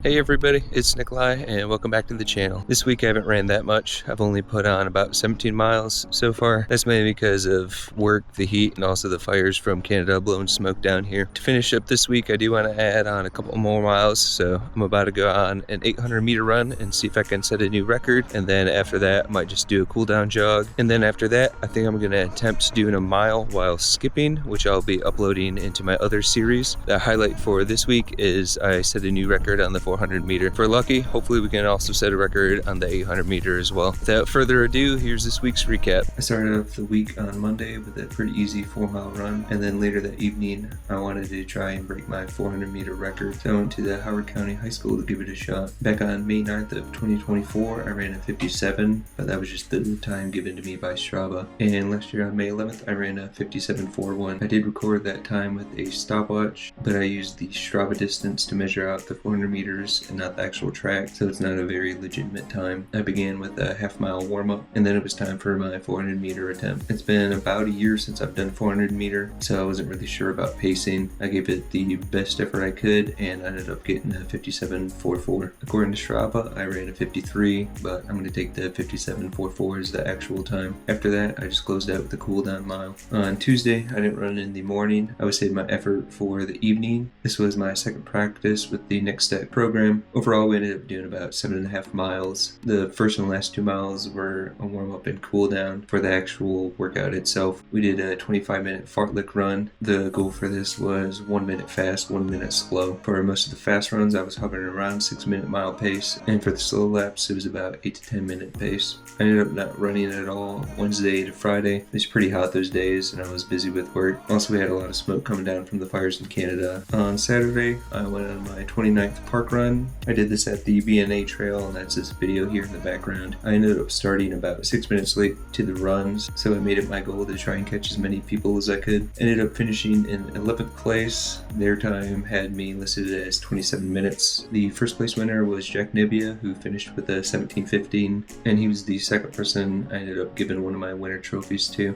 Hey everybody, it's Nikolai and welcome back to the channel. This week I haven't ran that much. I've only put on about 17 miles so far. That's mainly because of work, the heat, and also the fires from Canada blowing smoke down here. To finish up this week, I do want to add on a couple more miles, so I'm about to go on an 800 meter run and see if I can set a new record. And then after that, I might just do a cool down jog. And then after that, I think I'm going to attempt doing a mile while skipping, which I'll be uploading into my other series. The highlight for this week is I set a new record on the 400 meter. If we're lucky, hopefully we can also set a record on the 800 meter as well. Without further ado, here's this week's recap. I started off the week on Monday with a pretty easy 4-mile run, and then later that evening I wanted to try and break my 400 meter record. So I went to the Howard County High School to give it a shot. Back on May 9th of 2024, I ran a 57, but that was just the time given to me by Strava. And last year on May 11th, I ran a 57.41. I did record that time with a stopwatch, but I used the Strava distance to measure out the 400 meters and not the actual track, so it's not a very legitimate time. I began with a half-mile warm-up, and then it was time for my 400 meter attempt. It's been about a year since I've done 400 meter, so I wasn't really sure about pacing. I gave it the best effort I could, and I ended up getting a 57.44. According to Strava, I ran a 53, but I'm going to take the 57.44 as the actual time. After that, I just closed out with a cool down mile. On Tuesday, I didn't run in the morning. I would save my effort for the evening. This was my second practice with the Next Step program. Overall, we ended up doing about 7.5 miles. The first and last 2 miles were a warm-up and cool-down. For the actual workout itself, we did a 25-minute fartlek run. The goal for this was 1 minute fast, 1 minute slow. For most of the fast runs, I was hovering around 6-minute mile pace, and for the slow laps, it was about 8 to 10 minute pace. I ended up not running at all Wednesday to Friday. It was pretty hot those days, and I was busy with work. Also, we had a lot of smoke coming down from the fires in Canada. On Saturday, I went on my 29th park run. I did this at the BNA Trail, and that's this video here in the background. I ended up starting about 6 minutes late to the runs, so I made it my goal to try and catch as many people as I could. Ended up finishing in 11th place. Their time had me listed as 27 minutes. The first place winner was Jack Nibia, who finished with a 17:15, and he was the second person I ended up giving one of my winter trophies to.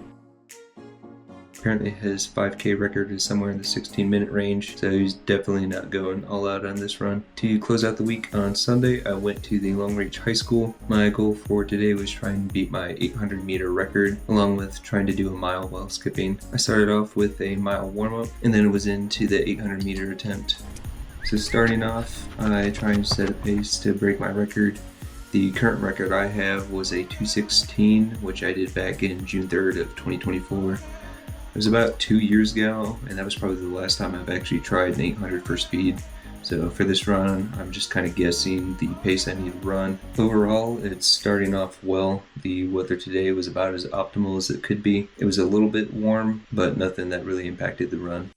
Apparently his 5K record is somewhere in the 16-minute range, so he's definitely not going all out on this run. To close out the week on Sunday, I went to the Long Reach High School. My goal for today was trying to beat my 800 meter record, along with trying to do a mile while skipping. I started off with a mile warm-up, and then it was into the 800 meter attempt. So starting off, I try and set a pace to break my record. The current record I have was a 2:16, which I did back in June 3rd of 2024. It was about 2 years ago, and that was probably the last time I've actually tried an 800 for speed. So for this run, I'm just kind of guessing the pace I need to run. Overall, it's starting off well. The weather today was about as optimal as it could be. It was a little bit warm, but nothing that really impacted the run.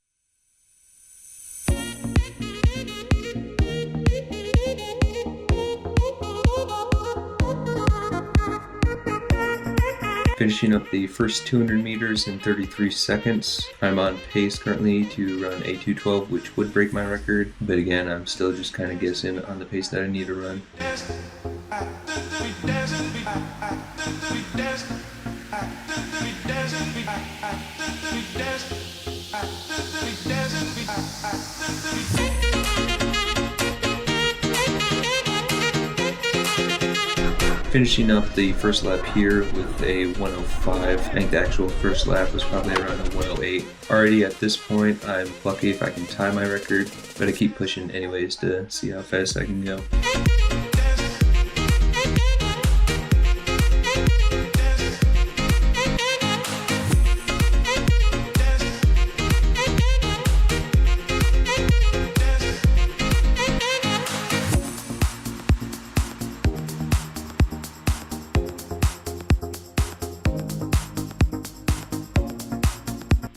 Finishing up the first 200 meters in 33 seconds. I'm on pace currently to run a 2:12, which would break my record, but again, I'm still just kind of guessing on the pace that I need to run. Finishing up the first lap here with a 1:05. I think the actual first lap was probably around a 1:08. Already at this point, I'm lucky if I can tie my record, but I keep pushing anyways to see how fast I can go.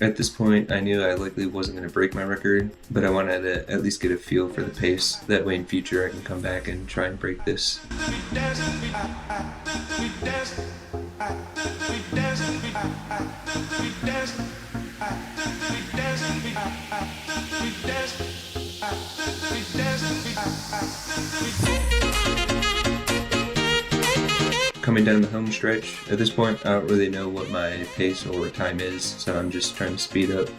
At this point, I knew I likely wasn't going to break my record, but I wanted to at least get a feel for the pace. That way in future I can come back and try and break this. Coming down the home stretch, at this point I don't really know what my pace or time is, so I'm just trying to speed up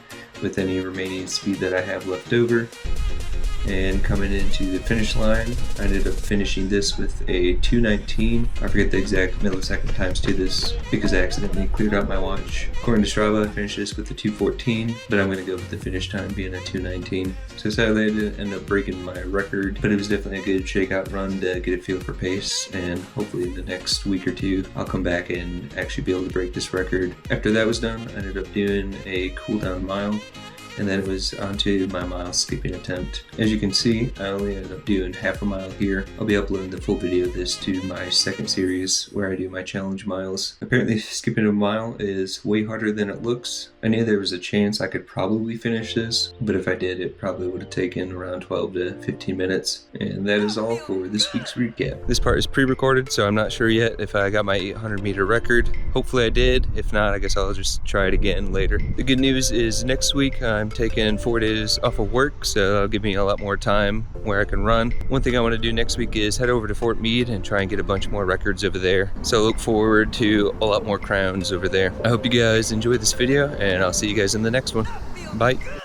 with any remaining speed that I have left over. and coming into the finish line, I ended up finishing this with a 2:19. I forget the exact millisecond times to this because I accidentally cleared out my watch. According to Strava, I finished this with a 2:14, but I'm going to go with the finish time being a 2:19. So sadly, I didn't end up breaking my record, but it was definitely a good shakeout run to get a feel for pace, and hopefully in the next week or two, I'll come back and actually be able to break this record. After that was done, I ended up doing a cool down mile, and then it was onto my mile skipping attempt. As you can see, I only ended up doing half a mile here. I'll be uploading the full video of this to my second series where I do my challenge miles. Apparently skipping a mile is way harder than it looks. I knew there was a chance I could probably finish this, but if I did, it probably would have taken around 12 to 15 minutes. And that is all for this week's recap. This part is pre-recorded, so I'm not sure yet if I got my 800 meter record. Hopefully I did. If not, I guess I'll just try it again later. The good news is next week I'm taking 4 days off of work, so that'll give me a lot more time where I can run. One thing I want to do next week is head over to Fort Meade and try and get a bunch more records over there. So I look forward to a lot more crowns over there. I hope you guys enjoyed this video, and I'll see you guys in the next one. Bye.